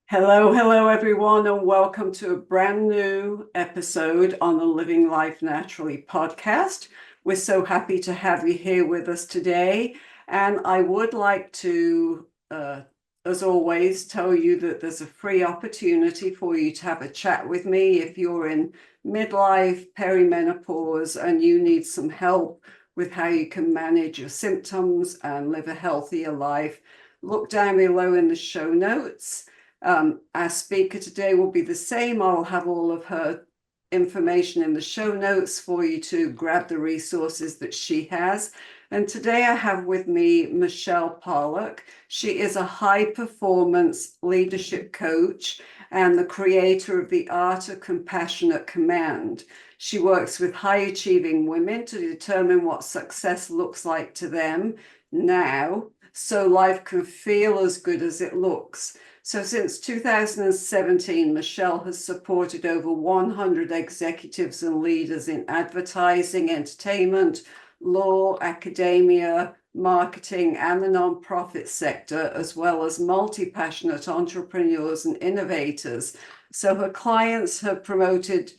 Hello, hello, everyone, and welcome to a brand new episode on the Living Life Naturally podcast. We're so happy to have you here with us today. And I would like to, as always, tell you that there's a free opportunity for you to have a chat with me if you're in midlife, perimenopause, and you need some help with how you can manage your symptoms and live a healthier life. Look down below in the show notes. Our speaker today will be the same. I'll have all of her information in the show notes for you to grab the resources that she has. And today I have with me Michelle Pollack. She is a high performance leadership coach and the creator of the Art of Compassionate Command. She works with high achieving women to determine what success looks like to them now, so life can feel as good as it looks. So since 2017, Michelle has supported over 100 executives and leaders in advertising, entertainment, law, academia, marketing, and the nonprofit sector, as well as multi-passionate entrepreneurs and innovators. So her clients have promoted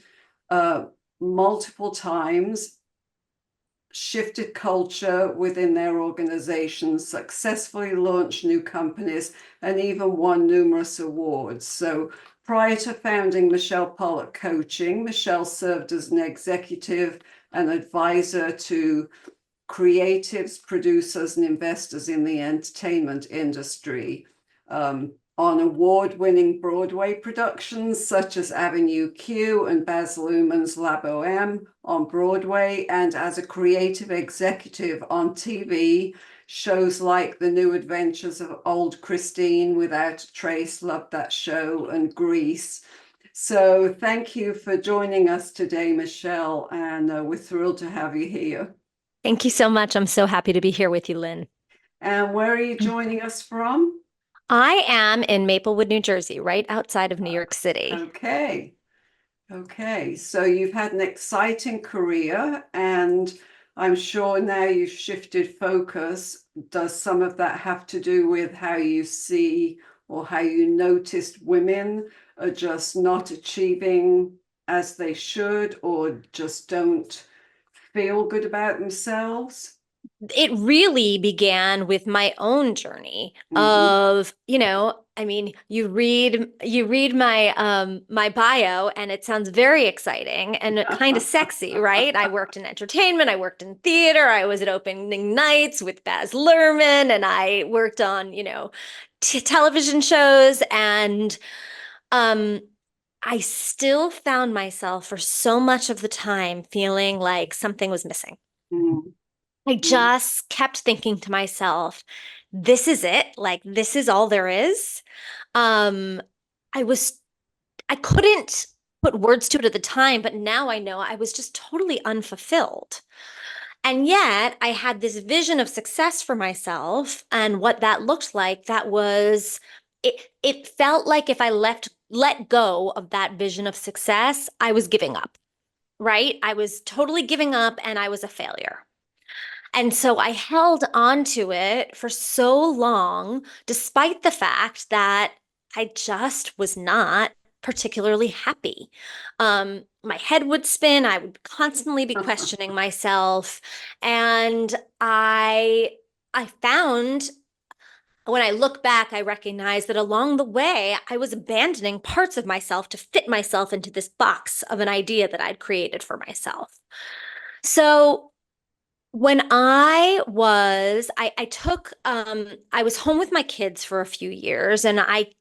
multiple times, shifted culture within their organizations, successfully launched new companies, and even won numerous awards. So prior to founding Michelle Pollack Coaching, Michelle served as an executive and advisor to creatives, producers, and investors in the entertainment industry. On award-winning Broadway productions such as Avenue Q and Baz Luhrmann's La Boheme on Broadway, and as a creative executive on TV, shows like The New Adventures of Old Christine, Without a Trace, loved that show, and Grease. So thank you for joining us today, Michelle, and we're thrilled to have you here. Thank you so much. I'm so happy to be here with you, Lynn. And where are you joining us from? I am in Maplewood, New Jersey, right outside of New York City. Okay. Okay. So you've had an exciting career, and I'm sure now you've shifted focus. Does some of that have to do with how you see or how you noticed women are just not achieving as they should or just don't feel good about themselves? It really began with my own journey Mm-hmm. of, you read my bio and it sounds very exciting and kind of sexy, right? I worked in entertainment, I worked in theater, I was at opening nights with Baz Luhrmann, and I worked on, television shows, and um I still found myself for so much of the time feeling like something was missing. I just kept thinking to myself, this is it. Like, this is all there is. Um, I was, I couldn't put words to it at the time, but now I know I was just totally unfulfilled. And yet I had this vision of success for myself and what that looked like. It felt like if I let go of that vision of success, I was giving up, right? I was totally giving up and I was a failure. And so I held on to it for so long, despite the fact that I just was not particularly happy. My head would spin. I would constantly be Mm-hmm. questioning myself. And I found when I look back, I recognize that along the way, I was abandoning parts of myself to fit myself into this box of an idea that I'd created for myself. So when I was home with my kids for a few years, and I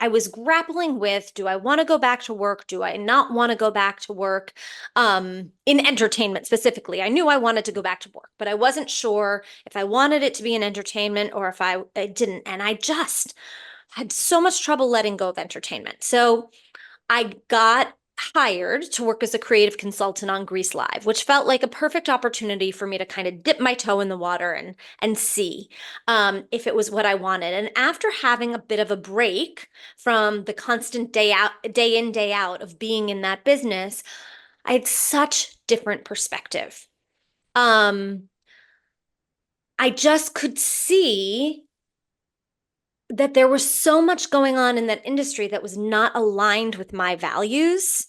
was grappling with, do I want to go back to work? Do I not want to go back to work? In entertainment specifically. I knew I wanted to go back to work, but I wasn't sure if I wanted it to be in entertainment or if I didn't. And I just had so much trouble letting go of entertainment. So I got hired to work as a creative consultant on Grease Live, which felt like a perfect opportunity for me to kind of dip my toe in the water and see if it was what I wanted. And after having a bit of a break from the constant day out, day in, day out of being in that business, I had such different perspective. Um, I just could see that there was so much going on in that industry that was not aligned with my values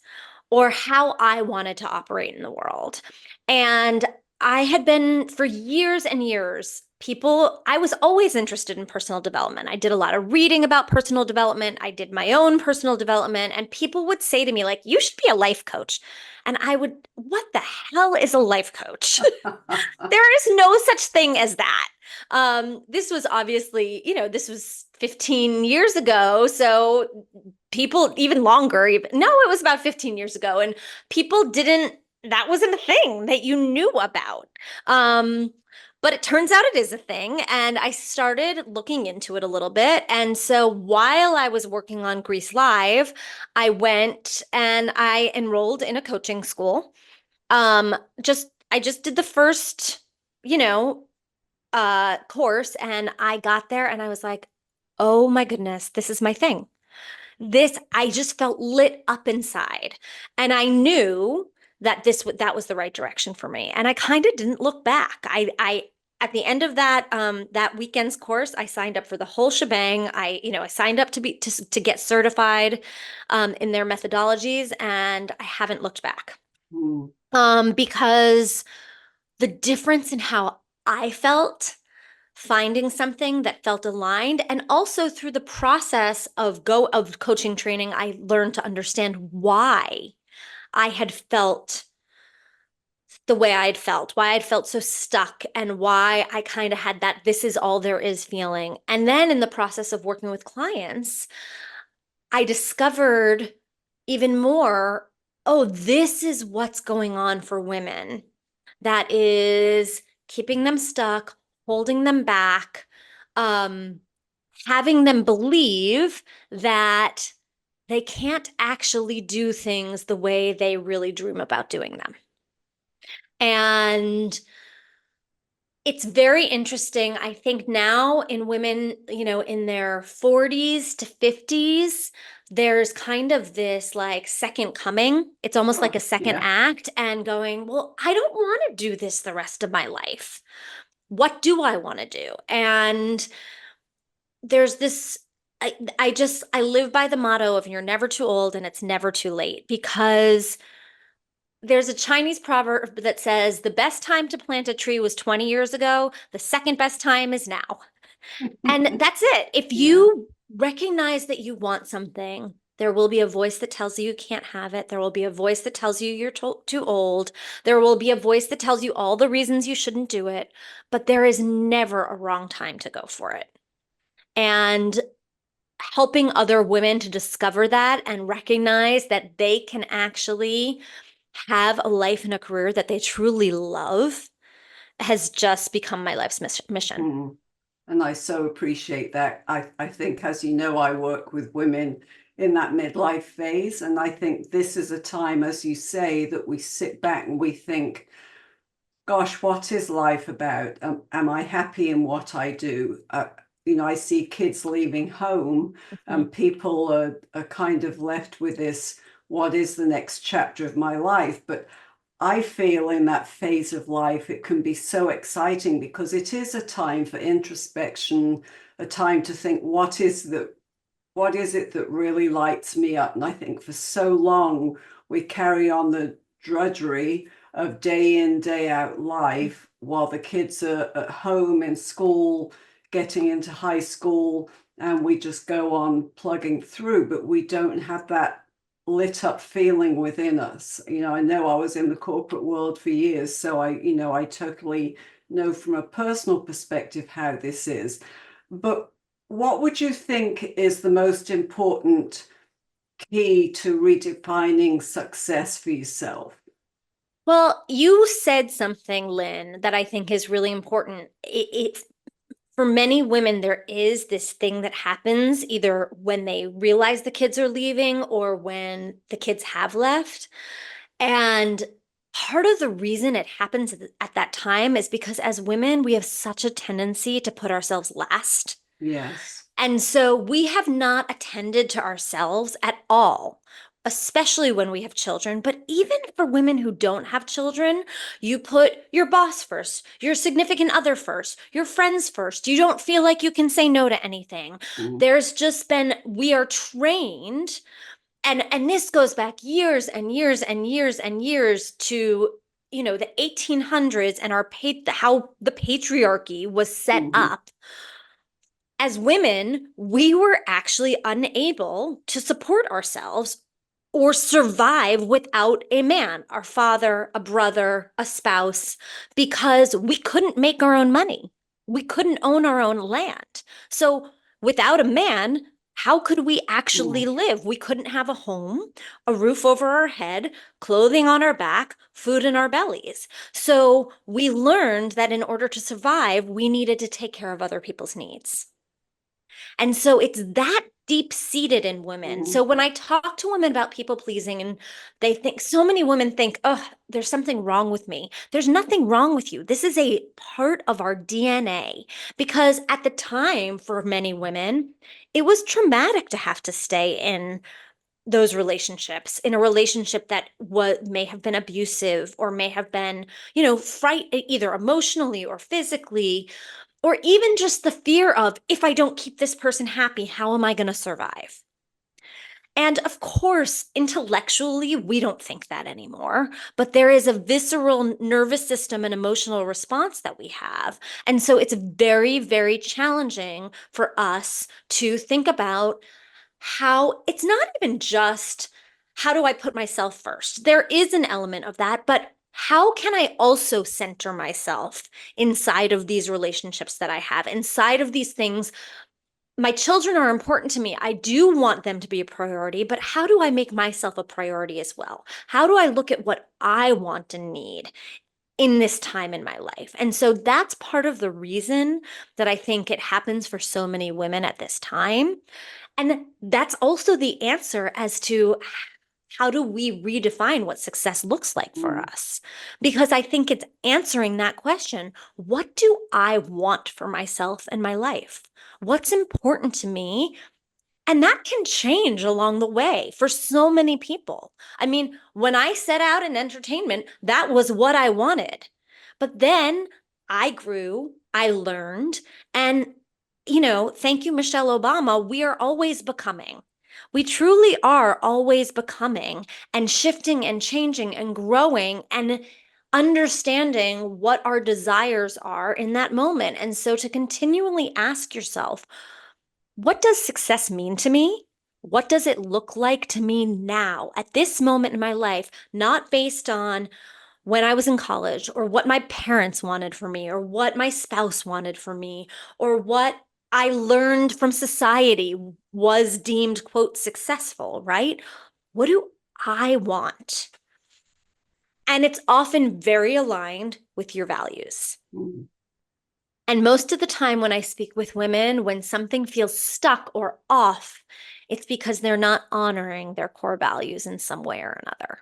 or how I wanted to operate in the world. And I had been for years and years, I was always interested in personal development. I did a lot of reading about personal development. I did my own personal development, and people would say to me, like, you should be a life coach. And I would, what the hell is a life coach? There is no such thing as that. This was obviously, this was 15 years ago. So people, even longer, no, it was about 15 years ago. And people that wasn't a thing that you knew about. But it turns out it is a thing. And I started looking into it a little bit. And so while I was working on Grease Live, I went and I enrolled in a coaching school. Um, I just did the first, you know, course, and I got there and I was like, oh my goodness, this is my thing. I just felt lit up inside. And I knew that that was the right direction for me. And I kind of didn't look back. At the end of that weekend's course, I signed up for the whole shebang. I signed up to get certified in their methodologies, and I haven't looked back. Mm. Because the difference in how I felt finding something that felt aligned, and also through the process of coaching training, I learned to understand why I had felt the way I'd felt, why I'd felt so stuck, and why I kind of had that this is all there is feeling. And then in the process of working with clients, I discovered even more, oh, this is what's going on for women that is keeping them stuck, holding them back, um, having them believe that they can't actually do things the way they really dream about doing them. And it's very interesting. I think now in women, in their 40s to 50s, there's kind of this like second coming. It's almost like a second Yeah. act, and going, well, I don't want to do this the rest of my life. What do I want to do? And there's this, I live by the motto of you're never too old and it's never too late, because there's a Chinese proverb that says the best time to plant a tree was 20 years ago. The second best time is now. And that's it. If Yeah. you recognize that you want something, there will be a voice that tells you you can't have it. There will be a voice that tells you you're too old. There will be a voice that tells you all the reasons you shouldn't do it. But there is never a wrong time to go for it. And helping other women to discover that and recognize that they can actually have a life and a career that they truly love has just become my life's mission. Mm. And I so appreciate that. I think, as you know, I work with women in that midlife phase. And I think this is a time, as you say, that we sit back and we think, gosh, what is life about? Am I happy in what I do? I see kids leaving home, Mhm. and people are kind of left with this, what is the next chapter of my life? But I feel in that phase of life, it can be so exciting because it is a time for introspection, a time to think, what is it that really lights me up? And I think for so long, we carry on the drudgery of day in, day out life while the kids are at home, in school, getting into high school, and we just go on plugging through, but we don't have that lit up feeling within us. I know I was in the corporate world for years, so I totally know from a personal perspective how this is. But what would you think is the most important key to redefining success for yourself? Well, you said something, Lynn, that I think is really important. For many women, there is this thing that happens either when they realize the kids are leaving or when the kids have left. And part of the reason it happens at that time is because as women, we have such a tendency to put ourselves last. Yes. And so we have not attended to ourselves at all. especially when we have children, but even for women who don't have children, you put your boss first, your significant other first, your friends first. You don't feel like you can say no to anything. Mm, There's just been, we are trained, and this goes back years and years and years and years to, the 1800s and how the patriarchy was set mhm, up. As women, we were actually unable to support ourselves or survive without a man, our father, a brother, a spouse, because we couldn't make our own money. We couldn't own our own land. So without a man, how could we actually mm, live? We couldn't have a home, a roof over our head, clothing on our back, food in our bellies. So we learned that in order to survive, we needed to take care of other people's needs. And so it's that deep seated in women. So mm, when I talk to women about people pleasing, and they think, so many women think, oh, there's something wrong with me. There's nothing wrong with you. This is a part of our DNA. Because at the time, for many women, it was traumatic to have to stay in those relationships, in a relationship that may have been abusive or may have been, fright, either emotionally or physically, or even just the fear of, if I don't keep this person happy, how am I going to survive? And of course, intellectually, we don't think that anymore, but there is a visceral nervous system and emotional response that we have. And so it's very, very challenging for us to think about how it's not even just, how do I put myself first? There is an element of that, but how can I also center myself inside of these relationships that I have, inside of these things? My children are important to me. I do want them to be a priority, but how do I make myself a priority as well? How do I look at what I want and need in this time in my life? And so that's part of the reason that I think it happens for so many women at this time. And that's also the answer as to, how do we redefine what success looks like for mm, us? Because I think it's answering that question. What do I want for myself and my life? What's important to me? And that can change along the way for so many people. I mean, when I set out in entertainment, that was what I wanted. But then I grew, I learned, and, thank you, Michelle Obama, we are always becoming. We truly are always becoming and shifting and changing and growing and understanding what our desires are in that moment. And so to continually ask yourself, what does success mean to me? What does it look like to me now at this moment in my life, not based on when I was in college or what my parents wanted for me or what my spouse wanted for me or what I learned from society was deemed, quote, successful, right? What do I want? And it's often very aligned with your values. mm. And most of the time, when I speak with women, when something feels stuck or off, it's because they're not honoring their core values in some way or another.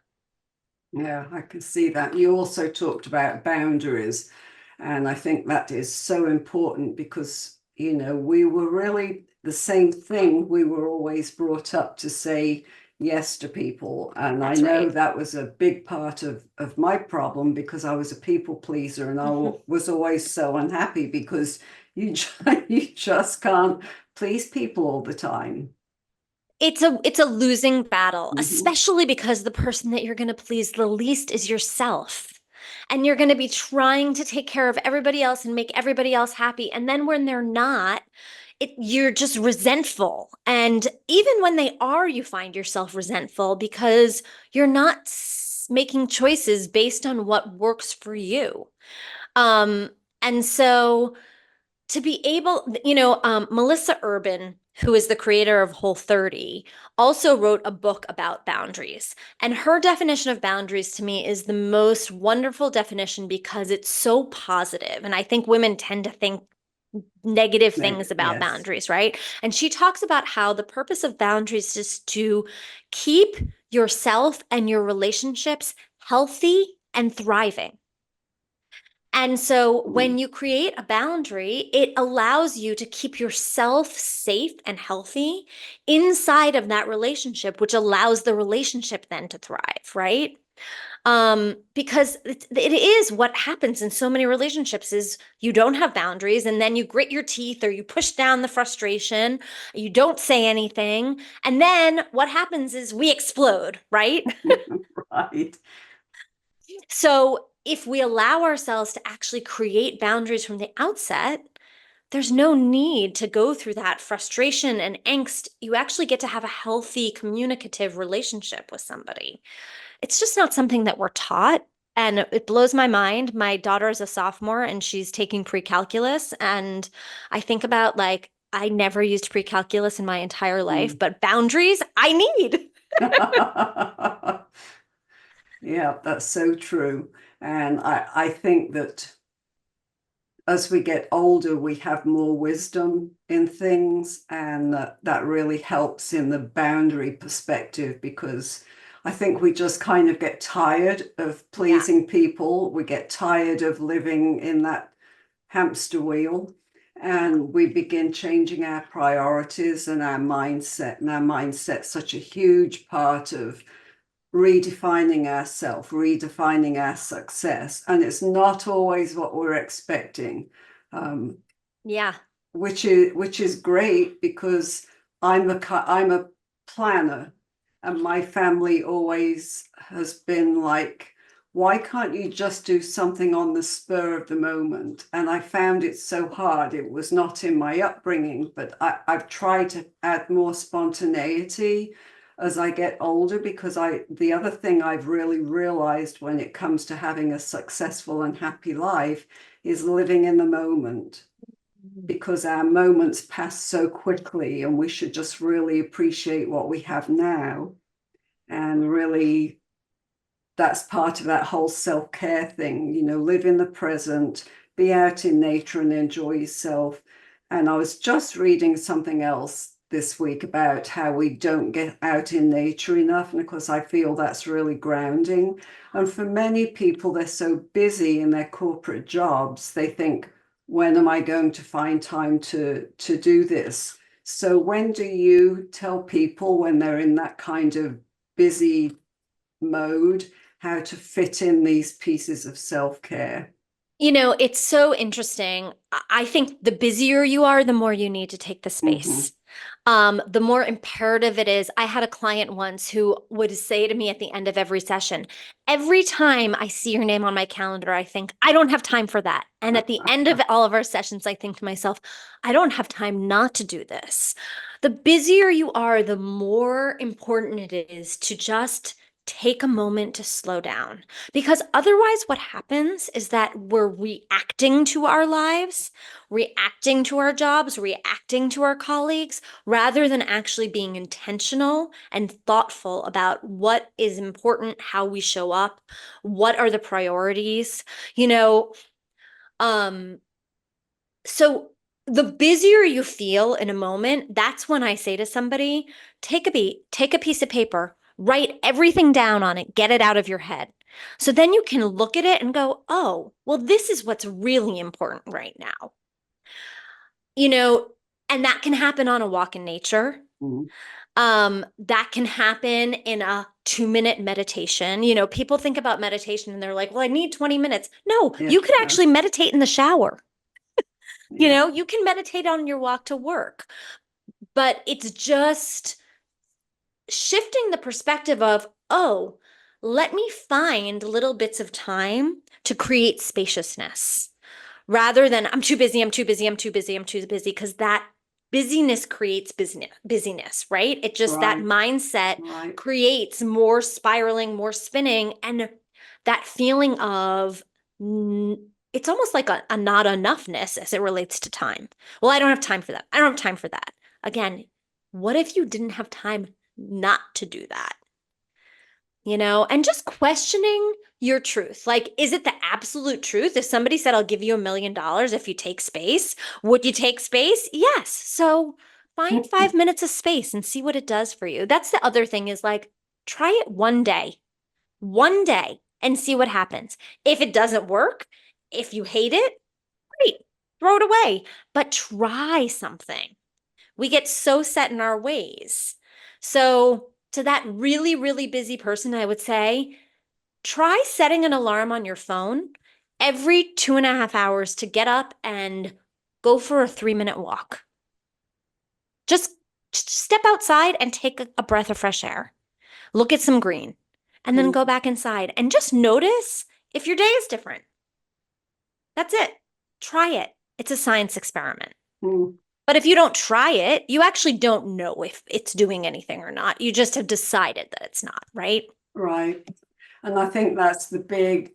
Yeah, I can see that. You also talked about boundaries, and I think that is so important because, we were really the same thing. We were always brought up to say yes to people. And I That's know right. that was a big part of my problem because I was a people pleaser and I Mhm. was always so unhappy because you just can't please people all the time. It's a losing battle, Hmm. especially because the person that you're going to please the least is yourself. And you're going to be trying to take care of everybody else and make everybody else happy. And then when they're not, you're just resentful. And even when they are, you find yourself resentful because you're not making choices based on what works for you. Um, and so to be able, Melissa Urban, who is the creator of Whole30, also wrote a book about boundaries. And her definition of boundaries to me is the most wonderful definition because it's so positive. And I think women tend to think negative things about Yes. boundaries, right? And she talks about how the purpose of boundaries is to keep yourself and your relationships healthy and thriving. And so Mm. when you create a boundary, it allows you to keep yourself safe and healthy inside of that relationship, which allows the relationship then to thrive, right? Because it is what happens in so many relationships is you don't have boundaries and then you grit your teeth or you push down the frustration, you don't say anything, and then what happens is we explode, right? Right. So if we allow ourselves to actually create boundaries from the outset, there's no need to go through that frustration and angst. You actually get to have a healthy communicative relationship with somebody. It's just not something that we're taught. And it blows my mind. My daughter is a sophomore and she's taking pre-calculus. And I think about like, I never used pre-calculus in my entire life, Mm. but boundaries I need. Yeah, that's so true. And I think that as we get older, we have more wisdom in things, and that really helps in the boundary perspective because I think we just kind of get tired of Yeah. pleasing people. We get tired of living in that hamster wheel, and we begin changing our priorities and our mindset. And our mindset's such a huge part of redefining ourselves, redefining our success. And it's not always what we're expecting, um, Yeah. which is great because I'm a planner, and my family always has been like, why can't you just do something on the spur of the moment? And I found it so hard. It was not in my upbringing, but I've tried to add more spontaneity as I get older, because the other thing I've really realized when it comes to having a successful and happy life is living in the moment, because our moments pass so quickly and we should just really appreciate what we have now. And really, that's part of that whole self-care thing, live in the present, be out in nature and enjoy yourself. And I was just reading something else this week about how we don't get out in nature enough. And of course, I feel that's really grounding. And for many people, they're so busy in their corporate jobs, they think, when am I going to find time to do this? So when do you tell people when they're in that kind of busy mode how to fit in these pieces of self-care? It's so interesting. I think the busier you are, the more you need to take the Mm-hmm. space. The more imperative it is. I had a client once who would say to me at the end of every session, every time I see your name on my calendar, I think, I don't have time for that. And at the end of all of our sessions, I think to myself, I don't have time not to do this. The busier you are, the more important it is to just take a moment to slow down. Because otherwise, what happens is that we're reacting to our lives, reacting to our jobs, reacting to our colleagues, rather than actually being intentional and thoughtful about what is important, how we show up, what are the priorities, you know, um, so the busier you feel in a moment, that's when I say to somebody, take a beat, take a piece of paper, write everything down on it, get it out of your head. So then you can look at it and go, oh, well, this is what's really important right now. You know, and that can happen on a walk in nature. Mm. That can happen in a 2 minute meditation. People think about meditation and they're like, well, I need 20 minutes. No, Yeah, you could actually meditate in the shower. yeah. You can meditate on your walk to work, but it's just shifting the perspective of, oh, let me find little bits of time to create spaciousness rather than I'm too busy, I'm too busy, I'm too busy, I'm too busy, because that busyness creates busyness, right? It just that Right, mindset right. creates more spiraling, more spinning, and that feeling of it's almost like a not enoughness as it relates to time. Well, I don't have time for that. I don't have time for that. Again, what if you didn't have time not to do that? And just questioning your truth. Like, is it the absolute truth? If somebody said, I'll give you $1 million if you take space, would you take space? Yes. So find 5 minutes of space and see what it does for you. That's the other thing is like, try it one day, and see what happens. If it doesn't work, If you hate it, great, throw it away, but try something. We get so set in our ways. So, to that really, really busy person, I would say, try setting an alarm on your phone every 2.5 hours to get up and go for a 3-minute walk. Just step outside and take a breath of fresh air. Look at some green, and then go back inside and just notice if your day is different. That's it. Try it. It's a science experiment. Mm. But if you don't try it, you actually don't know if it's doing anything or not. You just have decided that it's not, right? Right. And I think that's the big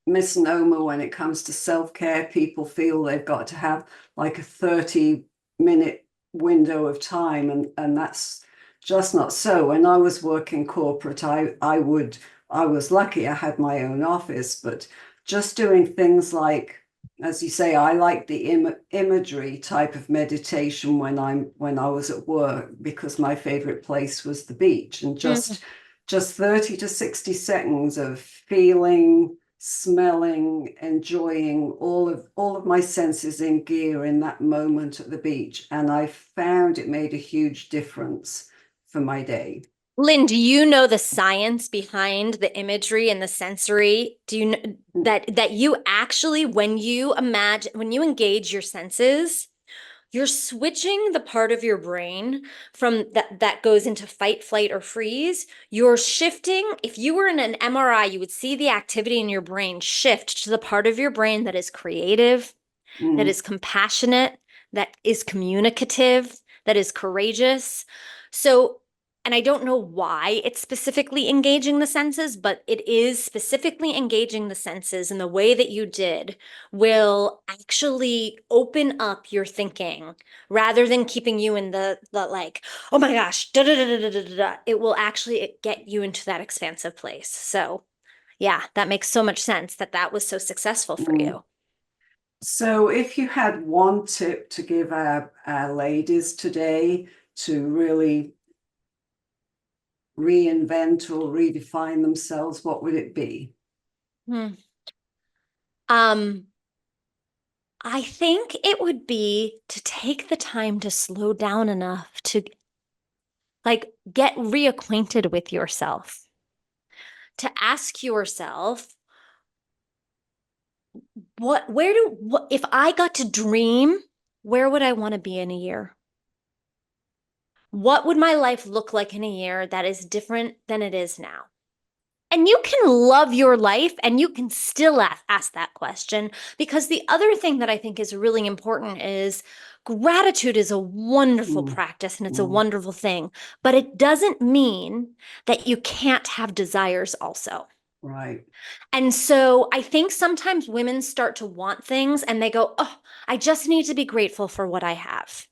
misnomer when it comes to self-care. People feel they've got to have like a 30-minute window of time, and that's just not so. When I was working corporate, I was lucky I had my own office, but just doing things like, as you say, I like the imagery type of meditation when I was at work, because my favorite place was the beach, and just 30 to 60 seconds of feeling, smelling, enjoying all of my senses in gear in that moment at the beach. And I found it made a huge difference for my day. Lynn, do you know the science behind the imagery and the sensory? Do you know that you actually, when you engage your senses, you're switching the part of your brain from that goes into fight, flight, or freeze. You're shifting. If you were in an MRI, you would see the activity in your brain shift to the part of your brain that is creative, that is compassionate, that is communicative, that is courageous. So, and I don't know why it's specifically engaging the senses, but it is specifically engaging the senses, and the way that you did will actually open up your thinking rather than keeping you in the like, oh my gosh, da da da da da da da. It will actually get you into that expansive place. So, yeah, that makes so much sense that was so successful for you. So if you had one tip to give our ladies today to really reinvent or redefine themselves, what would it be? Hmm. Um, I think it would be to take the time to slow down enough to like get reacquainted with yourself, to ask yourself, if I got to dream, where would I want to be in a year? What would my life look like in a year that is different than it is now? And you can love your life and you can still ask that question, because the other thing that I think is really important is gratitude is a wonderful Mm, practice and it's a mm, wonderful thing, but it doesn't mean that you can't have desires also. right. And so I think sometimes women start to want things and they go, oh, I just need to be grateful for what I have.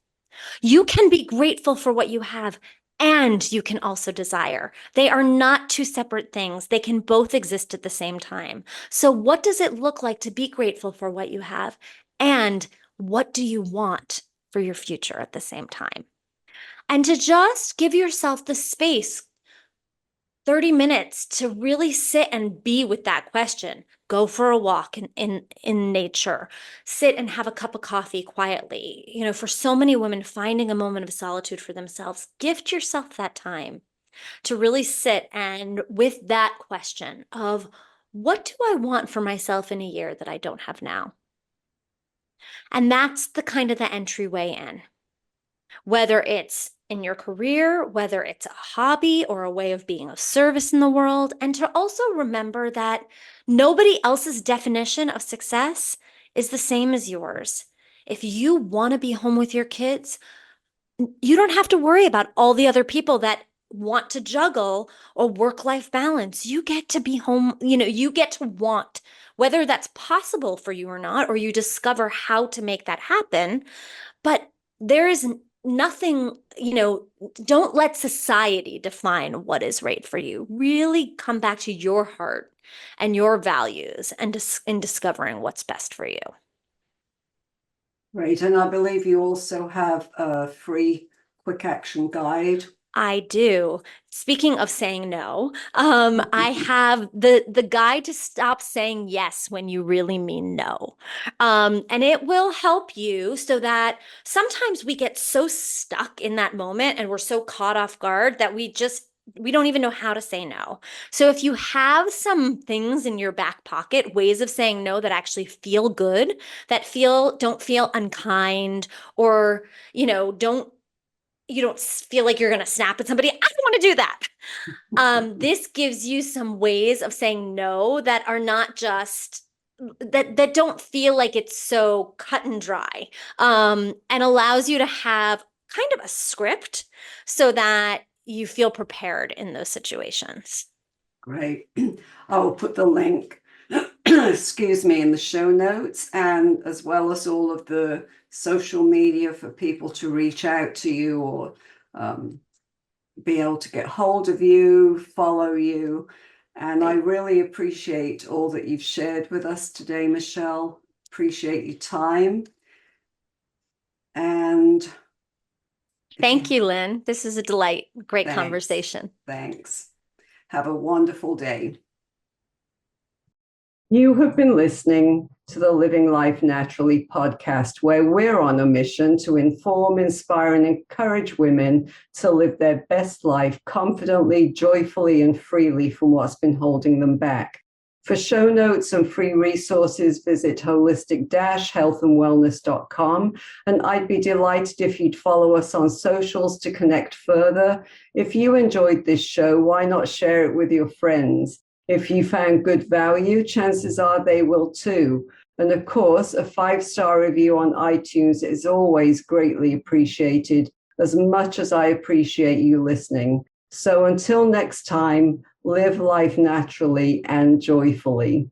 You can be grateful for what you have, and you can also desire. They are not two separate things. They can both exist at the same time. So, what does it look like to be grateful for what you have? And what do you want for your future at the same time? And to just give yourself the space, 30 minutes, to really sit and be with that question. Go for a walk in nature. Sit and have a cup of coffee quietly. You know, for so many women, finding a moment of solitude for themselves, gift yourself that time to really sit and with that question of, what do I want for myself in a year that I don't have now? And that's the kind of the entryway in, whether it's in your career, whether it's a hobby or a way of being of service in the world, and to also remember that nobody else's definition of success is the same as yours. If you want to be home with your kids, you don't have to worry about all the other people that want to juggle or work-life balance. You get to be home, you get to want, whether that's possible for you or not, or you discover how to make that happen. But there is nothing, don't let society define what is right for you. Really come back to your heart and your values and in discovering what's best for you. Right. And I believe you also have a free quick action guide. I do. Speaking of saying no, I have the guide to stop saying yes when you really mean no. And it will help you so that sometimes we get so stuck in that moment and we're so caught off guard that we don't even know how to say no. So if you have some things in your back pocket, ways of saying no that actually feel good, that don't feel unkind or, don't you don't feel like you're going to snap at somebody. I don't want to do that. This gives you some ways of saying no that are not just that don't feel like it's so cut and dry, and allows you to have kind of a script so that you feel prepared in those situations. Great. I will put the link, excuse me, in the show notes, and as well as all of the social media for people to reach out to you or um, be able to get hold of you, follow you. And I really appreciate all that you've shared with us today, Michelle. Appreciate your time. And Thank you, Lynn. This is a delight. Great thanks. conversation. Thanks. Have a wonderful day. You have been listening to the Living Life Naturally podcast, where we're on a mission to inform, inspire, and encourage women to live their best life confidently, joyfully, and freely from what's been holding them back. For show notes and free resources, visit holistic-healthandwellness.com. And I'd be delighted if you'd follow us on socials to connect further. If you enjoyed this show, why not share it with your friends? If you found good value, chances are they will too. And of course, a 5-star review on iTunes is always greatly appreciated, as much as I appreciate you listening. So until next time, live life naturally and joyfully.